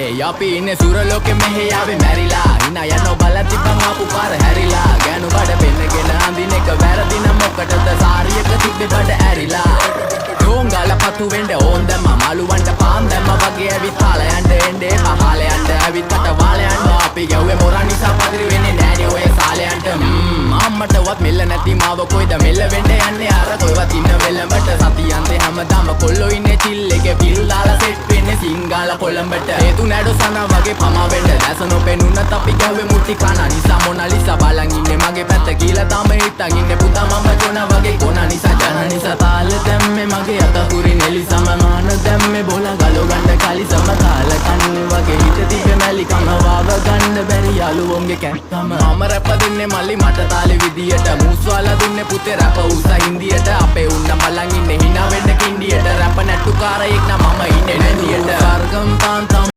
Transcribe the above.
අපි ඉන්නේ සුරලෝකෙ මෙහෙ ආවේ මැරිලා හිනා යනෝ බලන් තිබ්බන් ආපු පාර හැරිලා ගෑනු බඩ පෙන්නගෙන අඳින එක වැරදි නම් මොකටද සාරියක තිබ්බේ බඩ ඇරිලා ඩෝංගල පතු වෙන්න ඕන් දැම්ම මාළුවන්ට පාන් දැම්ම වගේ ඇවිත් තාල යන්න එන්නේ පහල යන්න ඇවිත් කට වාල යන්න අපි ගැව්වේ මොරා නිසා පදිරි වෙන්නේ නෑනේ ඔය සාලයන්ට අම්මටවත් මෙල්ල නැති මාව කොයිද මෙල්ල වෙන්න යන්නේ අර කොයිවත් ඉන්න වෙලඹට සතියන්තේ හැමදාම කොල්ලෝ ඉන්නේ චිල් එකේ පිල් දාලා සෙට් වෙන්නේ සිංගාල කොළඹට හේතු නැඩෝ සනා වගේ පමා වෙන්න දැස නොපෙනුනත් අපි ගැව්වේ මුටි කන නිසා මොනාලිසා බලන් ඉන්නේ මගේ පැත්ත කියලා තාම හිටන් ඉන්නේ පුතා මම ජොන වගේ කොන නිසා ජන නිසා තාල දැම්මේ මගේ අතකුරි නෙලි සමමාන දැම්මේ බෝලා ගලෝ ගන්න කලි සම තාල කන්නේ වගේ හිත තිබෙ මැලි කම වාව ගන්න බැරි යාළුවෝන්ගේ කැක්කම මම රැප දෙන්නේ මල්ලි මට තාලේ විදියට මූස්වාලා දුන්නේ පුතේ රැප උසා හින්දියට අපේ උන්න බලන් ඉන්නේ hina වෙන්න කින්ඩියට රැප නැට්ටුකාරයෙක් නම් මම ඉන්නේ නැදියට සර්ගම් තාන්තම්